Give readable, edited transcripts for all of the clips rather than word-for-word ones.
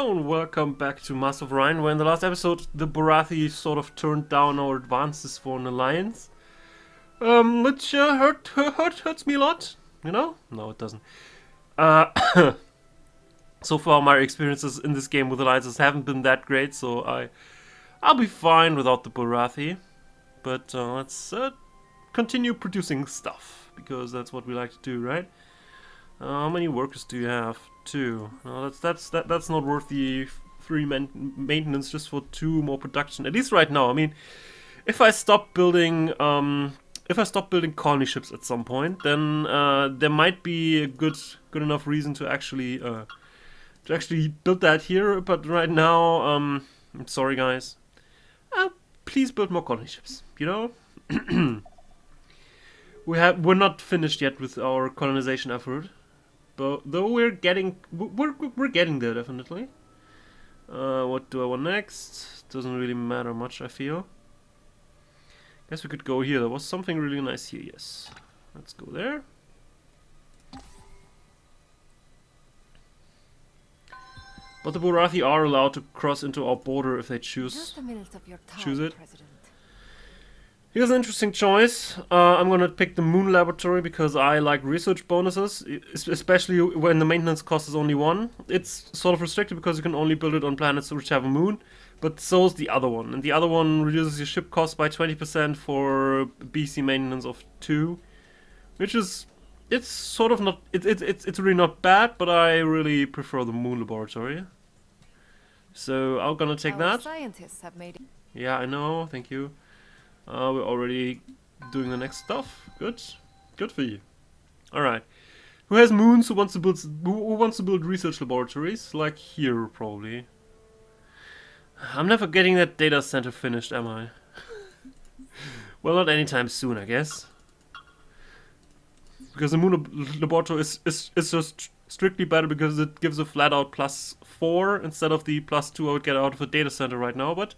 Hello and welcome back to Master of Orion, where in the last episode the Barathi sort of turned down our advances for an alliance. Which hurts me a lot, you know? No, it doesn't. So far my experiences in this game with alliances haven't been that great, so I'll be fine without the Barathi. But let's continue producing stuff, because that's what we like to do, right? How many workers do you have? 2. No, that's not worth the 3 maintenance just for 2 more production. At least right now. I mean, if I stop building colony ships at some point, then there might be a good enough reason to actually build that here. But right now, I'm sorry, guys. Please build more colony ships. You know, we're not finished yet with our colonization effort. But though we're getting there definitely. What do I want next? Doesn't really matter much, I feel. Guess we could go here. There was something really nice here. Yes, let's go there. But the Barathi are allowed to cross into our border if they choose it. President. Here's an interesting choice. I'm gonna pick the Moon Laboratory because I like research bonuses, especially when the maintenance cost is only 1. It's sort of restricted because you can only build it on planets which have a moon, but so is the other one. And the other one reduces your ship cost by 20% for BC maintenance of 2, which is, it's sort of not, it's really not bad, but I really prefer the Moon Laboratory. So I'm gonna take that. Scientists have made it. Yeah, I know. Thank you. We're already doing the next stuff. Good for you. All right. Who has moons? Who wants to build research laboratories? Like here, probably. I'm never getting that data center finished, am I? Well, not anytime soon, I guess. Because the moon laboratory is just strictly better because it gives a flat out +4 instead of the +2 I would get out of a data center right now, but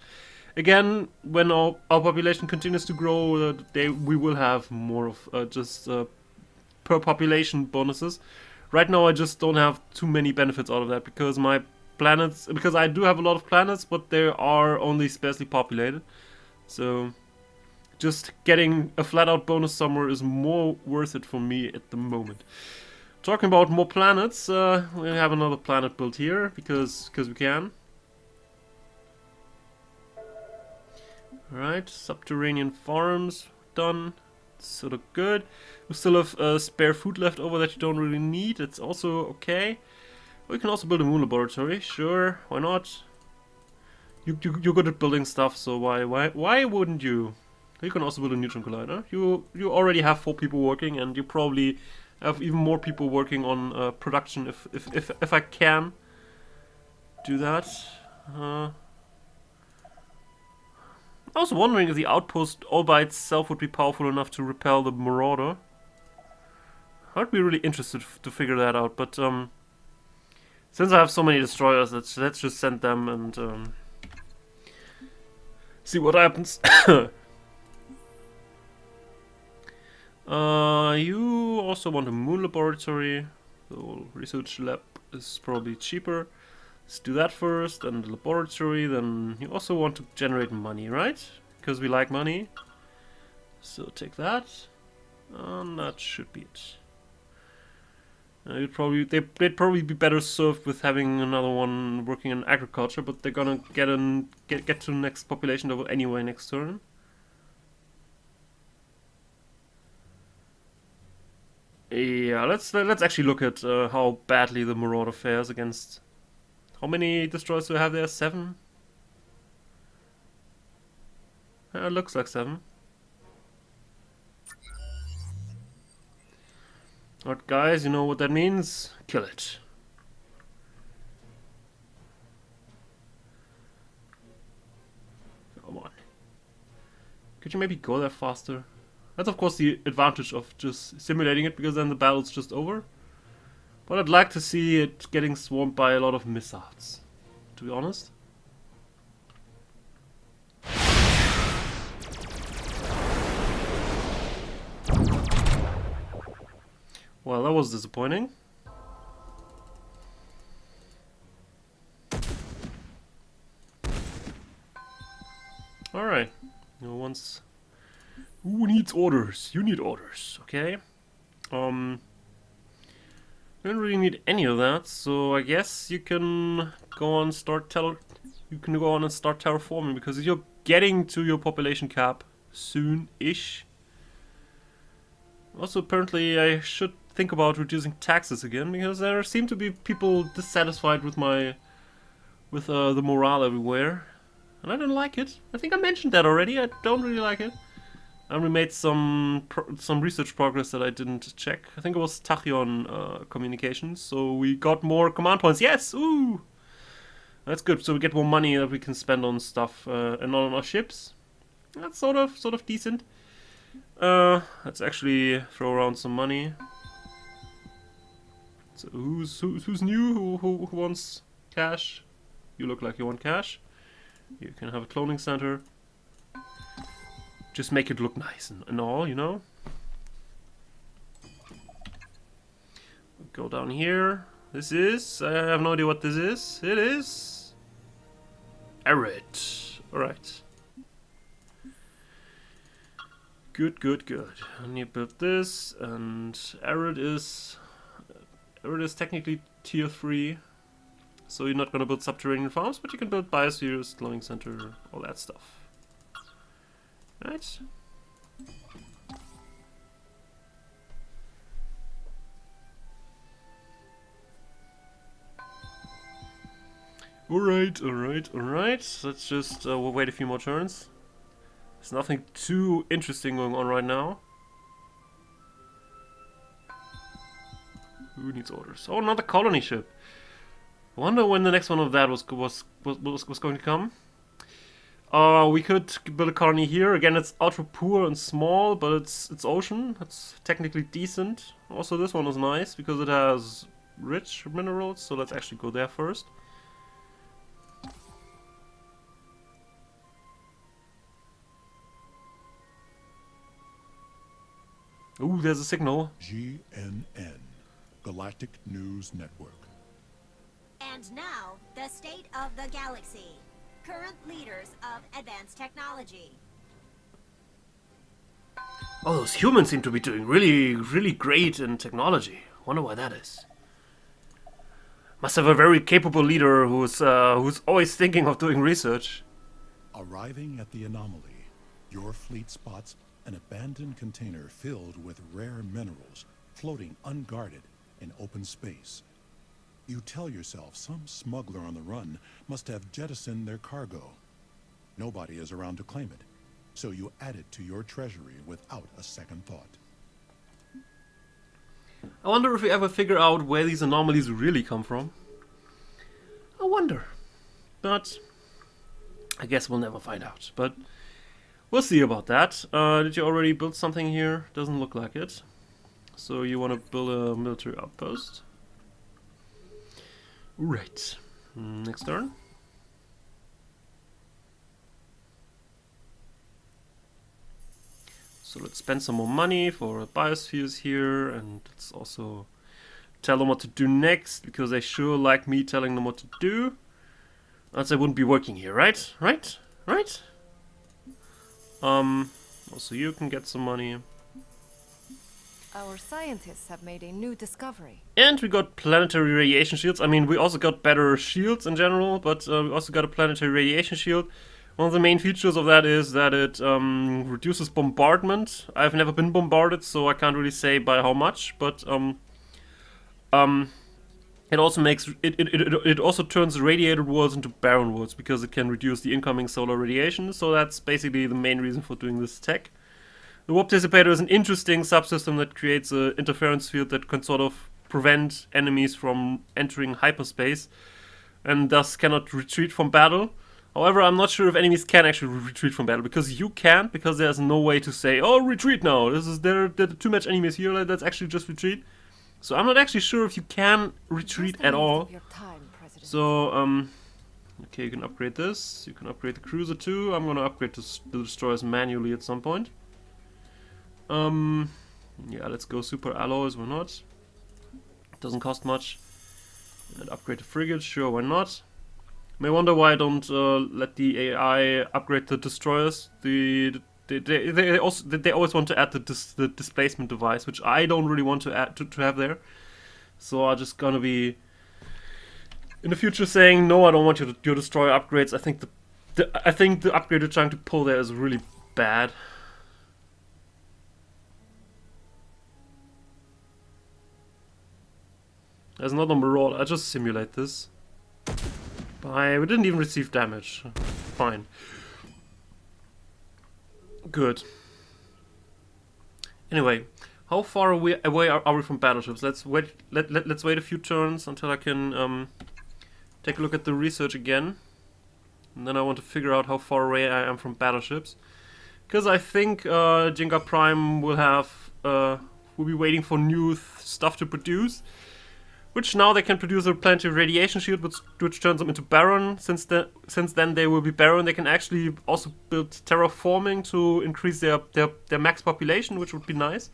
again, when our population continues to grow, we will have more of just per population bonuses. Right now, I just don't have too many benefits out of that because because I do have a lot of planets, but they are only sparsely populated. So, just getting a flat-out bonus somewhere is more worth it for me at the moment. Talking about more planets, we have another planet built here because we can. Alright, subterranean farms done. Sort of good. We still have spare food left over that you don't really need. It's also okay. We can also build a moon laboratory. Sure, why not? You're good at building stuff, so why wouldn't you? You can also build a neutron collider. You already have 4 people working, and you probably have even more people working on production if I can do that. I was wondering if the outpost all by itself would be powerful enough to repel the Marauder. I'd be really interested to figure that out, but since I have so many destroyers, let's just send them and see what happens. You also want a moon laboratory. The research lab is probably cheaper. Let's do that first, and the laboratory. Then you also want to generate money, right? Because we like money. So take that. And that should be it. They'd probably be better served with having another one working in agriculture, but they're gonna get to the next population level anyway next turn. Yeah, let's actually look at how badly the Marauder fares against. How many destroyers do I have there? 7? It looks like 7. Alright guys, you know what that means? Kill it. Come on. Could you maybe go there faster? That's of course the advantage of just simulating it, because then the battle's just over. But I'd like to see it getting swarmed by a lot of missiles, to be honest. Well, that was disappointing. Alright. Who needs orders? You need orders, okay? Don't really need any of that, so I guess you can go on and start terraforming, because you're getting to your population cap soon-ish. Also, apparently I should think about reducing taxes again, because there seem to be people dissatisfied with the morale everywhere. And I don't like it. I think I mentioned that already. I don't really like it. And we made some research progress that I didn't check. I think it was Tachyon communications. So we got more command points. Yes! Ooh! That's good. So we get more money that we can spend on stuff and on our ships. That's sort of decent. Let's actually throw around some money. So who's new? Who wants cash? You look like you want cash. You can have a cloning center. Just make it look nice and all, you know. Go down here. This is... I have no idea what this is. It is... Arid. Alright. Good. And you build this, and Arid is technically tier 3. So you're not gonna build subterranean farms, but you can build biospheres, cloning center, all that stuff. Right. Alright. Let's just we'll wait a few more turns. There's nothing too interesting going on right now. Who needs orders? Oh, another colony ship. I wonder when the next one of that was going to come. We could build a colony here. Again, it's ultra poor and small, but it's ocean. It's technically decent. Also, this one is nice because it has rich minerals. So let's actually go there first. Ooh, there's a signal. GNN, Galactic News Network. And now, the state of the galaxy. Current leaders of advanced technology. Oh, those humans seem to be doing really great in technology. Wonder why that is. Must have a very capable leader who's always thinking of doing research. Arriving at the anomaly, your fleet spots an abandoned container filled with rare minerals, floating unguarded in open space. You tell yourself some smuggler on the run must have jettisoned their cargo. Nobody is around to claim it, so you add it to your treasury without a second thought. I wonder if we ever figure out where these anomalies really come from. I wonder. But I guess we'll never find out. But we'll see about that. Did you already build something here? Doesn't look like it. So you want to build a military outpost. Right. Next turn. So let's spend some more money for biospheres here, and let's also tell them what to do next, because they sure like me telling them what to do. Else I wouldn't be working here, right? Right? Also you can get some money. Our scientists have made a new discovery. And we got planetary radiation shields. I mean, we also got better shields in general, but we also got a planetary radiation shield. One of the main features of that is that it reduces bombardment. I've never been bombarded, so I can't really say by how much, but it also makes it also turns radiated worlds into barren worlds because it can reduce the incoming solar radiation. So that's basically the main reason for doing this tech. The warp dissipator is an interesting subsystem that creates an interference field that can sort of prevent enemies from entering hyperspace and thus cannot retreat from battle. However, I'm not sure if enemies can actually retreat from battle, because you can't, because there's no way to say, oh, retreat now, there are too much enemies here, let's actually just retreat. So I'm not actually sure if you can retreat at all. So, okay, you can upgrade this, you can upgrade the cruiser too. I'm gonna upgrade the destroyers manually at some point. Yeah, let's go super alloys, why not? Doesn't cost much. And upgrade the frigate, sure, why not? May wonder why I don't let the AI upgrade the destroyers. They always want to add the displacement device, which I don't really want to add to have there. So I'm just gonna be in the future saying no, I don't want your destroyer upgrades. I think the upgrade you're trying to pull there is really bad. There's another marauder. I just simulate this. We didn't even receive damage. Fine. Good. Anyway, how far away are we from battleships? Let's wait. Let's wait a few turns until I can take a look at the research again, and then I want to figure out how far away I am from battleships, because I think Jenga Prime will be waiting for new stuff to produce. Which now they can produce a planetary radiation shield, which turns them into Baron. Since then they will be Baron, they can actually also build terraforming to increase their max population, which would be nice.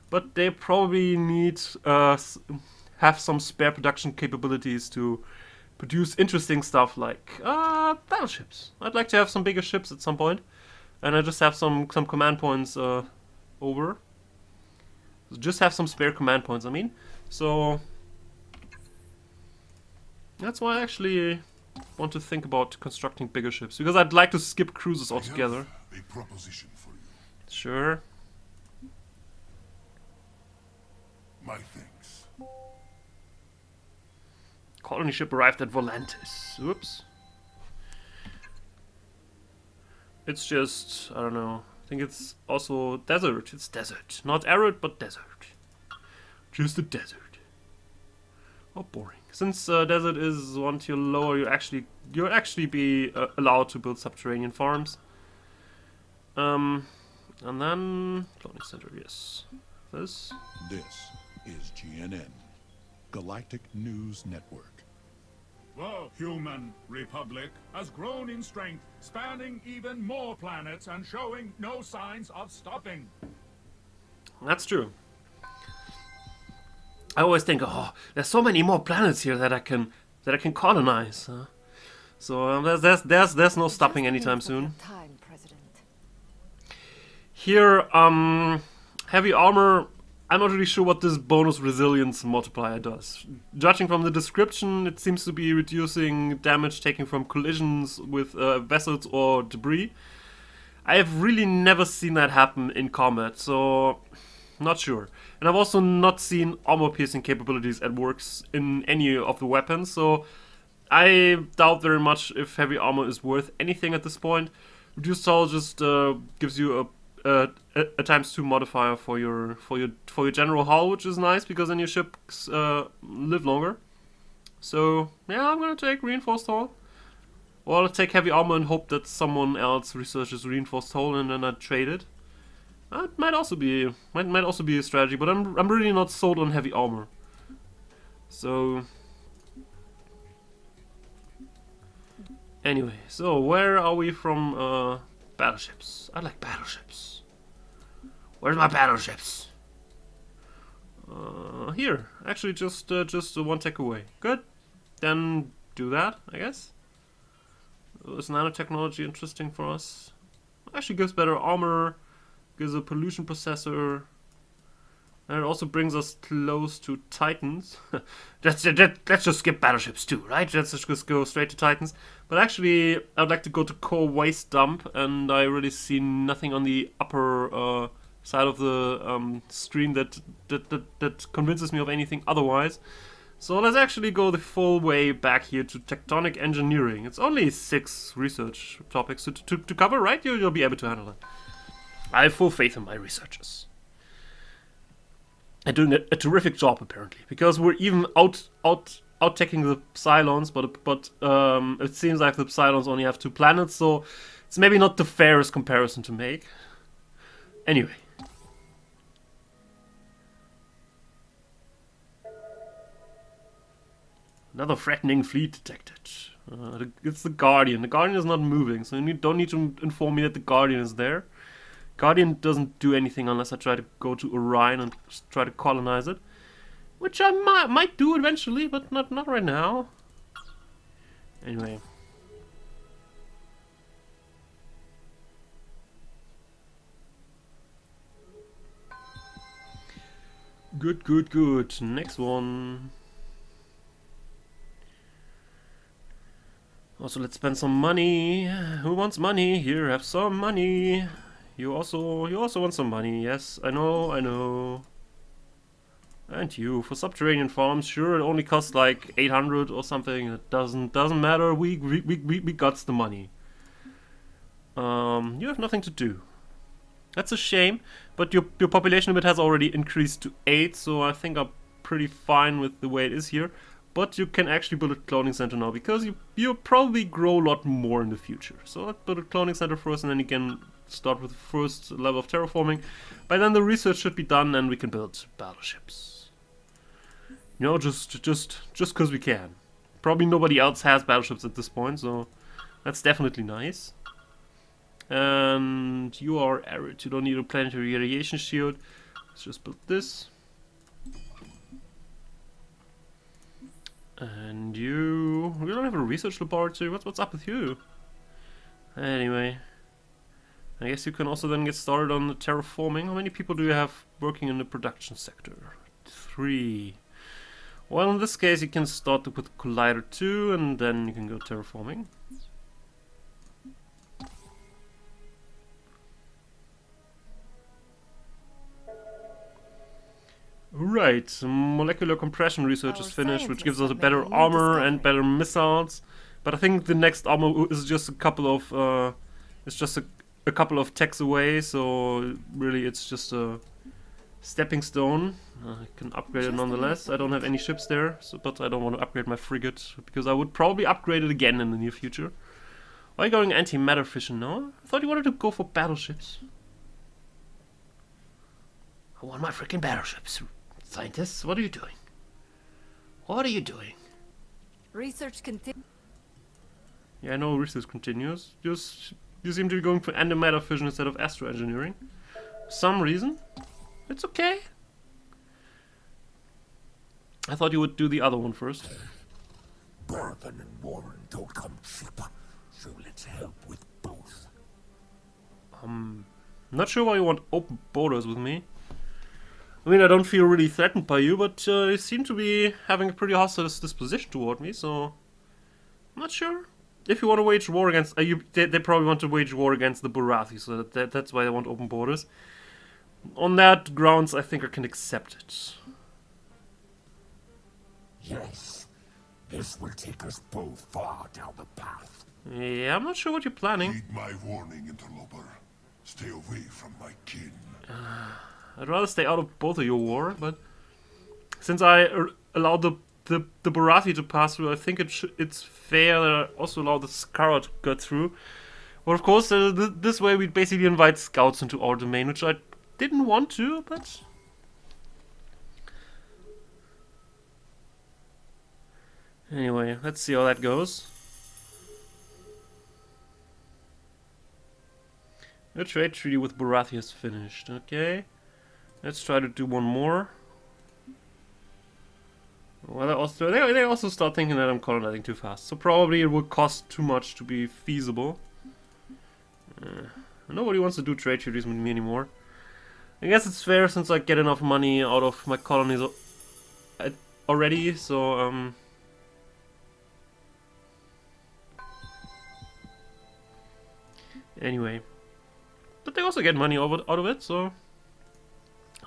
But they probably need have some spare production capabilities to produce interesting stuff like battleships. I'd like to have some bigger ships at some point, and I just have some command points over. Just have some spare command points. I mean, so. That's why I actually want to think about constructing bigger ships, because I'd like to skip cruises altogether. I have a proposition for you. Sure. My thanks. Colony ship arrived at Volantis. Oops. It's just, I don't know. I think it's also desert. It's desert. Not arid, but desert. Just a desert. Oh, boring. Since desert is 1 tier lower, you'll actually be allowed to build subterranean farms. And then cloning center, yes. This is GNN, Galactic News Network. The human republic has grown in strength, spanning even more planets and showing no signs of stopping. That's true. I always think, oh, there's so many more planets here that I can colonize. So there's no stopping anytime soon. Time, President. Here, heavy armor. I'm not really sure what this bonus resilience multiplier does. Judging from the description, it seems to be reducing damage taken from collisions with vessels or debris. I have really never seen that happen in combat, so not sure. And I've also not seen armor-piercing capabilities at works in any of the weapons, so I doubt very much if heavy armor is worth anything at this point. Reduced hull just gives you a ×2 modifier for your general hull, which is nice because then your ships live longer. So yeah, I'm gonna take reinforced hull, or I'll take heavy armor and hope that someone else researches reinforced hull and then I trade it. That might also be a strategy, but I'm really not sold on heavy armor. So anyway, so where are we from battleships? I like battleships. Where's my battleships? Here, actually, just 1 tech away. Good. Then do that, I guess. Is nanotechnology interesting for us? Actually, gives better armor. Gives a pollution processor, and it also brings us close to Titans. Let's just skip battleships too, right? Let's just go straight to Titans. But actually, I'd like to go to core waste dump, and I really see nothing on the upper side of the screen that convinces me of anything otherwise. So let's actually go the full way back here to tectonic engineering. It's only 6 research topics to cover, right? You'll be able to handle it. I have full faith in my researchers. They're doing a terrific job, apparently, because we're even out-teching the Cylons, but it seems like the Cylons only have 2 planets, so it's maybe not the fairest comparison to make. Anyway. Another threatening fleet detected. It's the Guardian. The Guardian is not moving, so you don't need to inform me that the Guardian is there. Guardian doesn't do anything unless I try to go to Orion and try to colonize it, which I might do eventually, but not right now. Anyway, Good, good, good. Next one. Also, let's spend some money. Who wants money? Here, have some money. You also want some money. Yes, I know, I know. And you, for subterranean farms, sure, it only costs like 800 or something. It doesn't matter. We got the money. You have nothing to do. That's a shame, but your population limit has already increased to 8, so I think I'm pretty fine with the way it is here. But you can actually build a cloning center now, because you'll probably grow a lot more in the future. So let's build a cloning center first, and then you can start with the first level of terraforming. By then the research should be done, and we can build battleships. You know, just because we can. Probably nobody else has battleships at this point, so that's definitely nice. And you are arid. You don't need a planetary radiation shield. Let's just build this. And you... We don't have a research laboratory. What's up with you? Anyway. I guess you can also then get started on the terraforming. How many people do you have working in the production sector? 3. Well, in this case you can start with Collider 2 and then you can go terraforming. Right, molecular compression research is finished, which gives us a better armor and better missiles. But I think the next armor is just a couple of a couple of techs away, so really it's just a stepping stone. I can upgrade it nonetheless. I don't have any ships there, but I don't want to upgrade my frigate because I would probably upgrade it again in the near future. Why are you going antimatter fission now? I thought you wanted to go for battleships. I want my freaking battleships. Scientists, what are you doing? What are you doing? Research continues. Yeah, I know research continues. You seem to be going for antimatter fission instead of astroengineering. For some reason. It's okay. I thought you would do the other one first. Bourbon and Warren don't come cheap, so let's help with both. Not sure why you want open borders with me. I mean, I don't feel really threatened by you, but you seem to be having a pretty hostile disposition toward me, so... I'm not sure. If you want to wage war against... they probably want to wage war against the Barathi, so that's why they want open borders. On that grounds, I think I can accept it. Yes, this will take us both far down the path. Yeah, I'm not sure what you're planning. Heed my warning, interloper. Stay away from my kin. I'd rather stay out of both of your war, but since I allowed the Barathi to pass through, I think it's fair that I also allow the Skara to go through. Well, of course, this way we basically invite scouts into our domain, which I didn't want to, but... Anyway, let's see how that goes. The trade treaty with Barathi is finished, okay. Let's try to do one more. Well, they also start thinking that I'm colonizing too fast, so probably it will cost too much to be feasible. Nobody wants to do trade treaties with me anymore. I guess it's fair since I get enough money out of my colonies already, so anyway. But they also get money out of it, so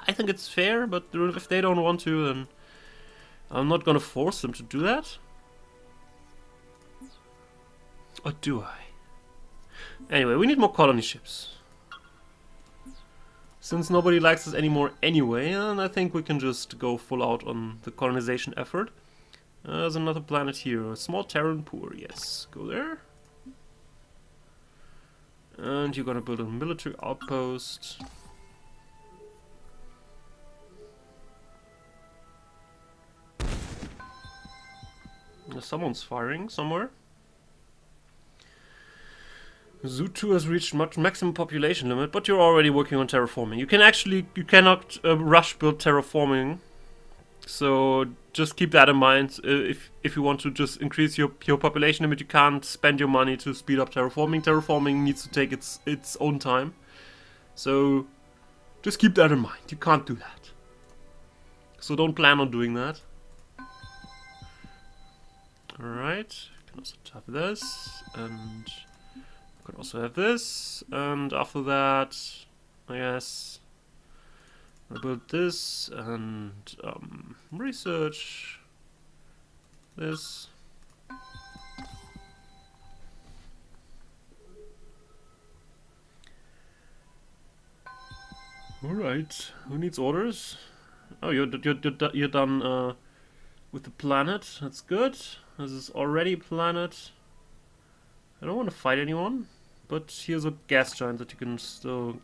I think it's fair, but if they don't want to, then I'm not gonna force them to do that. Or do I? Anyway, we need more colony ships. Since nobody likes us anymore anyway, and I think we can just go full out on the colonization effort. There's another planet here. A small Terran poor, yes. Go there. And you're gonna build a military outpost. Someone's firing somewhere. Zoo 2 has reached maximum population limit, but you're already working on terraforming. You cannot rush build terraforming. So just keep that in mind. If you want to just increase your population limit, you can't spend your money to speed up terraforming. Terraforming needs to take its own time. So just keep that in mind. You can't do that. So don't plan on doing that. Alright, can also have this, and could also have this, and after that, I guess I build this and research this. Alright, who needs orders? Oh, you're done with the planet. That's good. This is already a planet. I don't want to fight anyone, but here's a gas giant that you can still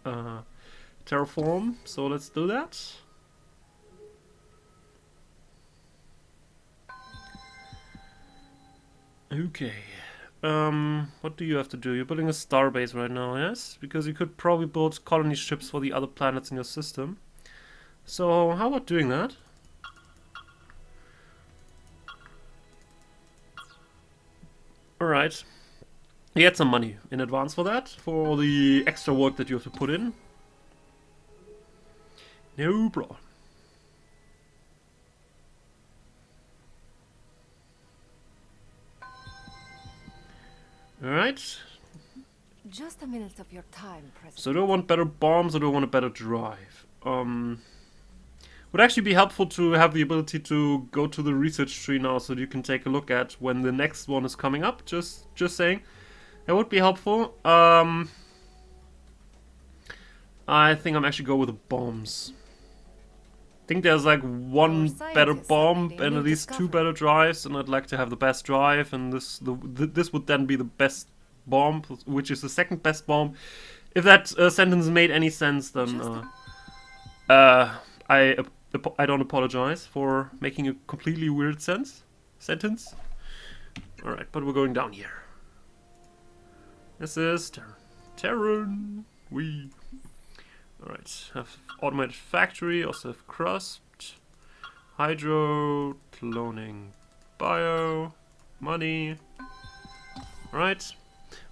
terraform. So let's do that. Okay. What do you have to do? You're building a starbase right now, yes? Because you could probably build colony ships for the other planets in your system. So how about doing that? Alright. You get some money in advance for that, for all the extra work that you have to put in. No problem. Alright. Just a minute of your time, President. So do I want better bombs or do I want a better drive? Would actually be helpful to have the ability to go to the research tree now so that you can take a look at when the next one is coming up. Just saying. That would be helpful. I think I'm actually go with the bombs. I think there's like one better bomb and at least two better drives, and I'd like to have the best drive, and this would then be the best bomb, which is the second best bomb. If that sentence made any sense, then I don't apologize for making a completely weird sentence. Alright, but we're going down here. This is Terran. Alright, have automated factory, also have crust, hydro, cloning, bio, money. Alright.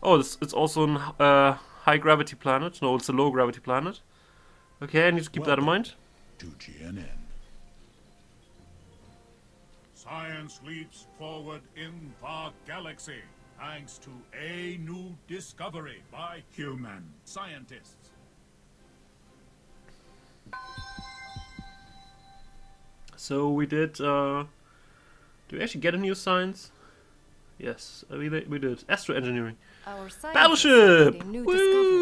Oh, it's also a high gravity planet. No, it's a low gravity planet. Okay, I need to keep that in mind. To GNN. Science leaps forward in the galaxy thanks to a new discovery by human scientists. So we did, do we actually get a new science? Yes, we did. Astro engineering. Our Battleship! made a new Woo!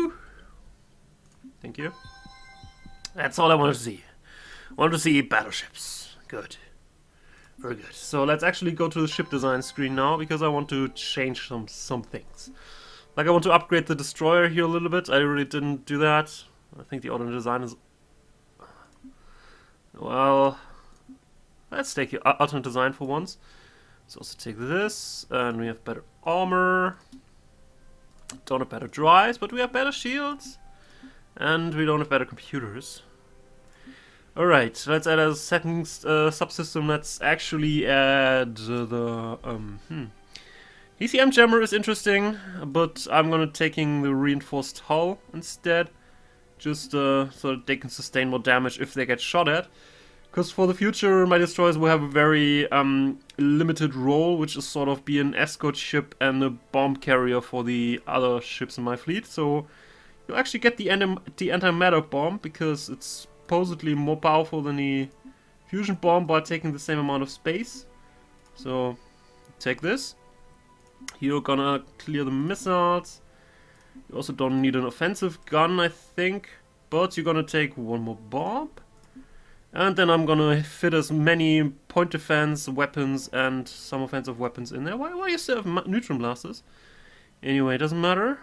discovery. Thank you. That's all I wanted to see. Wanted to see battleships. Good. Very good. So let's actually go to the ship design screen now, because I want to change some things. Like I want to upgrade the destroyer here a little bit. I really didn't do that. I think the auto design is... Well... Let's take the alternate design for once. Let's also take this, and we have better armor. Don't have better drives, but we have better shields. And we don't have better computers. Alright, let's add a second subsystem. Let's actually add the... ECM jammer is interesting, but I'm gonna taking the reinforced hull instead. Just so that they can sustain more damage if they get shot at. Because for the future, my destroyers will have a very limited role, which is sort of be an escort ship and a bomb carrier for the other ships in my fleet. So you'll actually get the antimatter bomb, because it's supposedly more powerful than the fusion bomb by taking the same amount of space. So take this. You're gonna clear the missiles. You also don't need an offensive gun, I think, but you're gonna take one more bomb. And then I'm gonna fit as many point defense weapons and some offensive weapons in there. Why you still have neutron blasters? Anyway, it doesn't matter.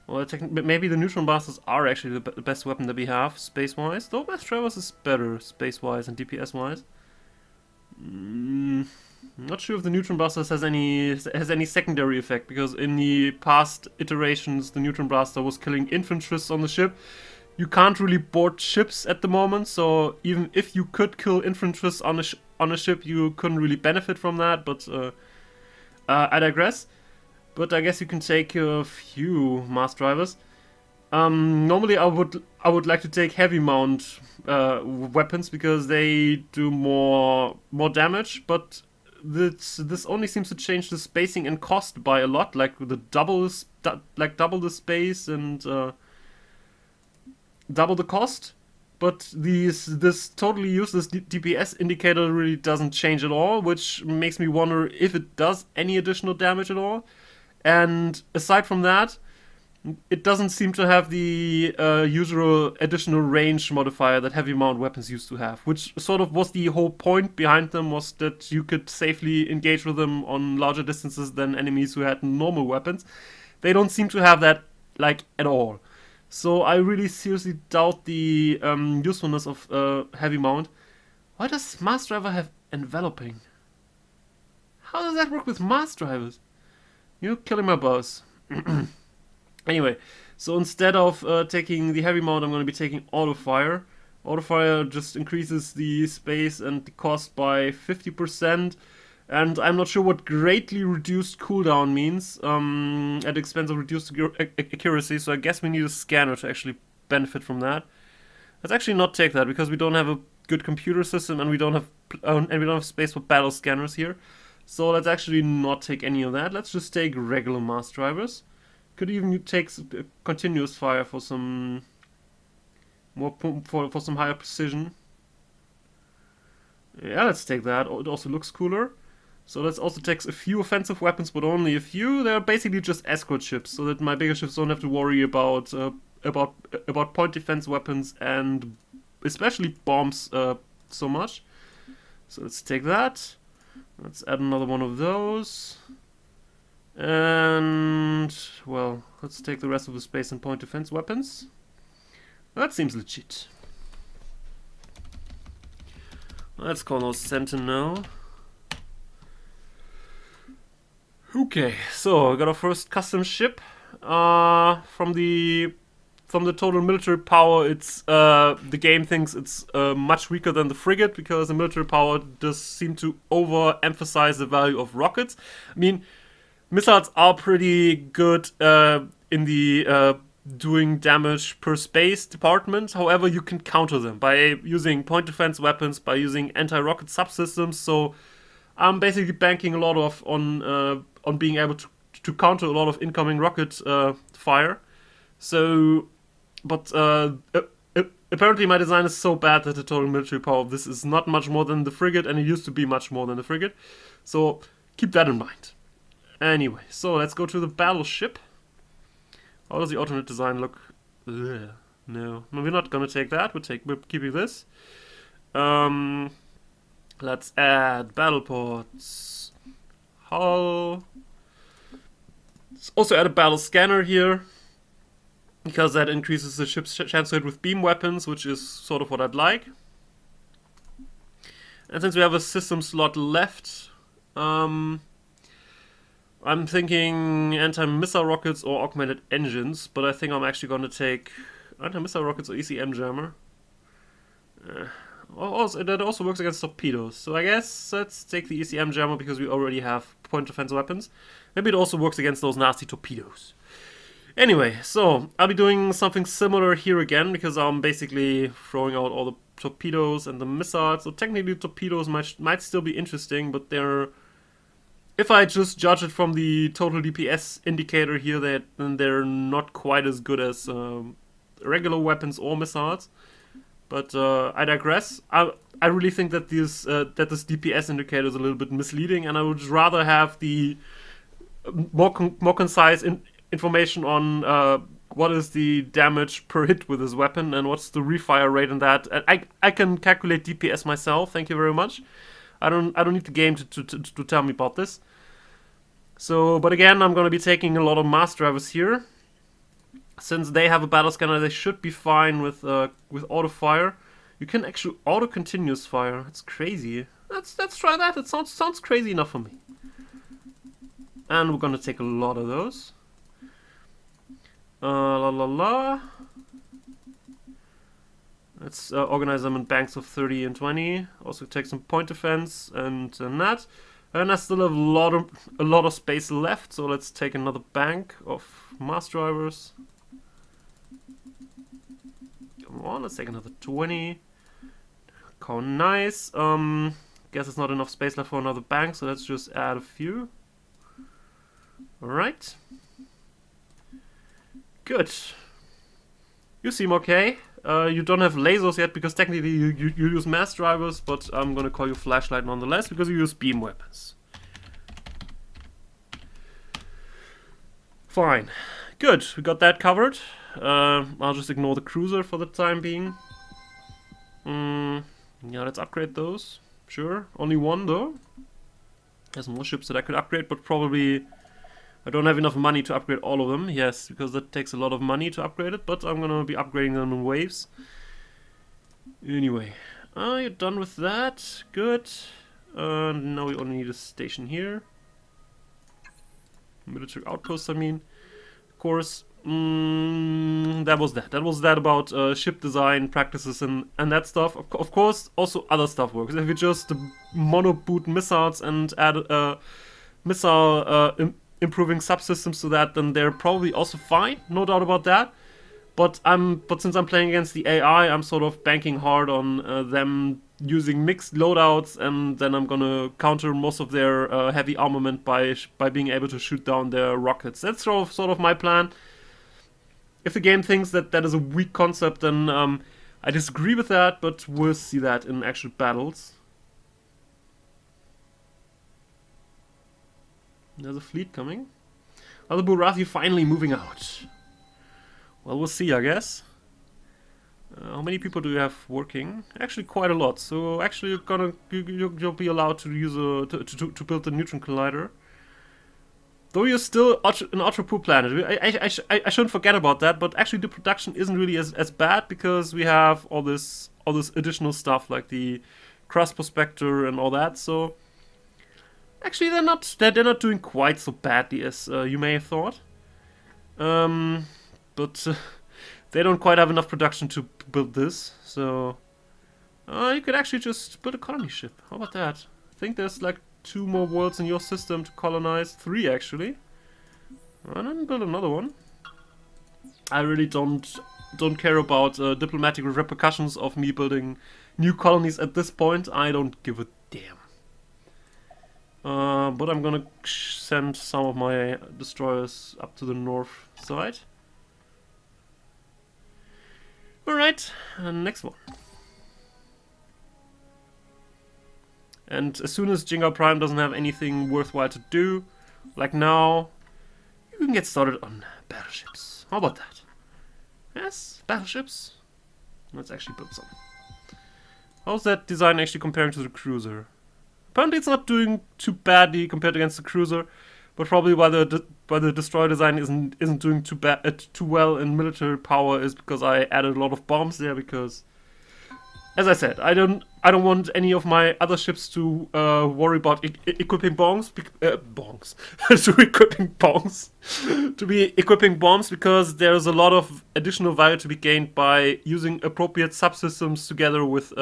Well, maybe the neutron blasters are actually the best weapon that we have, space-wise. Though Mass Travers is better, space-wise and DPS-wise. Not sure if the neutron blasters has any secondary effect, because in the past iterations, the neutron blaster was killing infantry's on the ship. You can't really board ships at the moment, so even if you could kill infantry's on a ship, you couldn't really benefit from that. But I digress. But I guess you can take a few mass drivers. Normally I would like to take heavy mount weapons because they do more damage, but this only seems to change the spacing and cost by a lot, like the double the space and double the cost. But this totally useless DPS indicator really doesn't change at all, which makes me wonder if it does any additional damage at all. And aside from that, it doesn't seem to have the usual additional range modifier that heavy mount weapons used to have, which sort of was the whole point behind them, was that you could safely engage with them on larger distances than enemies who had normal weapons. They don't seem to have that, like, at all. So I really seriously doubt the usefulness of heavy mount. Why does Mass Driver have enveloping? How does that work with Mass Drivers? You're killing my boss. Anyway, so instead of taking the heavy mount, I'm going to be taking auto fire. Auto fire just increases the space and the cost by 50%. And I'm not sure what greatly reduced cooldown means at the expense of reduced accuracy. So I guess we need a scanner to actually benefit from that. Let's actually not take that because we don't have a good computer system and we don't have space for battle scanners here. So let's actually not take any of that. Let's just take regular mass drivers. Could even take continuous fire for some more for some higher precision. Yeah, let's take that. It also looks cooler. So let's also take a few offensive weapons, but only a few. They're basically just escort ships, so that my bigger ships don't have to worry about point defense weapons and especially bombs so much. So let's take that. Let's add another one of those. And, well, let's take the rest of the space and point defense weapons. That seems legit. Let's call those Sentinel. Okay, so we got our first custom ship. From the total military power, it's the game thinks it's much weaker than the frigate because the military power does seem to overemphasize the value of rockets. I mean, missiles are pretty good in the doing damage per space department. However, you can counter them by using point defense weapons, by using anti-rocket subsystems. So I'm basically banking a lot on being able to counter a lot of incoming rocket fire. So, but apparently my design is so bad that the total military power of this is not much more than the frigate, and it used to be much more than the frigate. So keep that in mind. Anyway, so let's go to the battleship. How does the alternate design look? Ugh, no, we're not gonna take that. We're keeping this. Let's add battle ports. Hull. Let's also add a battle scanner here, because that increases the ship's chance to hit with beam weapons, which is sort of what I'd like. And since we have a system slot left, I'm thinking anti-missile rockets or augmented engines, but I think I'm actually going to take anti-missile rockets or ECM jammer. That also works against torpedoes, so I guess let's take the ECM jammer because we already have point defense weapons. Maybe it also works against those nasty torpedoes. Anyway, so I'll be doing something similar here again because I'm basically throwing out all the torpedoes and the missiles. So technically torpedoes might still be interesting, but they're... If I just judge it from the total DPS indicator here, then they're not quite as good as regular weapons or missiles. But I digress. I really think that this DPS indicator is a little bit misleading, and I would rather have the more concise information on what is the damage per hit with this weapon and what's the refire rate and that. I can calculate DPS myself. Thank you very much. I don't need the game to tell me about this. So, but again, I'm going to be taking a lot of mass drivers here. Since they have a battle scanner, they should be fine with auto fire. You can actually auto continuous fire. It's crazy. Let's try that. It sounds crazy enough for me. And we're going to take a lot of those. Let's organize them in banks of 30 and 20. Also take some point defense and that. And I still have a lot of space left, so let's take another bank of mass drivers. Come on, let's take another 20. Oh, nice. Guess it's not enough space left for another bank, so let's just add a few. Alright. Good. You seem okay. You don't have lasers yet because technically you use mass drivers, but I'm gonna call you flashlight nonetheless because you use beam weapons. Fine. Good, we got that covered. I'll just ignore the cruiser for the time being. Yeah, let's upgrade those. Sure. Only one though. There's more ships that I could upgrade, but probably I don't have enough money to upgrade all of them. Yes, because that takes a lot of money to upgrade it, but I'm gonna be upgrading them in waves. Anyway, you're done with that. Good. Now we only need a station here. Military outpost, I mean. Of course, that was that. That was that about ship design practices and that stuff. Of course, also other stuff works. If you just mono-boot missiles and add missile improving subsystems to that, then they're probably also fine. No doubt about that. But since I'm playing against the AI, I'm sort of banking hard on them using mixed loadouts, and then I'm gonna counter most of their heavy armament by being able to shoot down their rockets. That's sort of my plan. If the game thinks that that is a weak concept, then I disagree with that, but we'll see that in actual battles. There's a fleet coming. Are the Burathi finally moving out? Well, we'll see, I guess. How many people do you have working? Actually, quite a lot. So actually, you'll be allowed to use to build a neutron collider. Though you're still an ultra poor planet. I shouldn't forget about that. But actually, the production isn't really as bad because we have all this additional stuff like the crust prospector and all that. So actually, they're not doing quite so badly as you may have thought. But they don't quite have enough production to build this, so you could actually just build a colony ship. How about that? I think there's like 2 more worlds in your system to colonize. 3 actually. And then build another one. I really don't care about diplomatic repercussions of me building new colonies at this point. I don't give a damn. But I'm gonna send some of my destroyers up to the north side. Alright, next one. And as soon as Jinga Prime doesn't have anything worthwhile to do, like now, you can get started on battleships. How about that? Yes, battleships. Let's actually build some. How's that design actually comparing to the cruiser? Apparently it's not doing too badly compared against the cruiser, but probably why the destroyer design isn't doing too well in military power is because I added a lot of bombs there. Because, as I said, I don't want any of my other ships to worry about equipping bombs to be equipping bombs, because there's a lot of additional value to be gained by using appropriate subsystems together with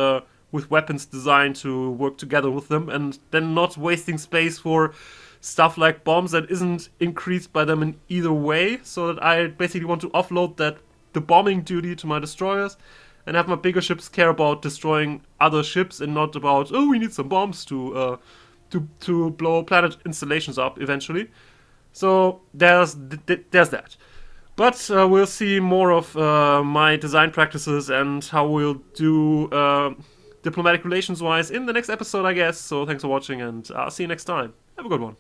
weapons designed to work together with them, and then not wasting space for stuff like bombs that isn't increased by them in either way. So that I basically want to offload the bombing duty to my destroyers and have my bigger ships care about destroying other ships and not about, oh, we need some bombs to blow planet installations up eventually. So there's that. But we'll see more of my design practices and how we'll do diplomatic relations wise in the next episode, I guess. So thanks for watching, and I'll see you next time. Have a good one.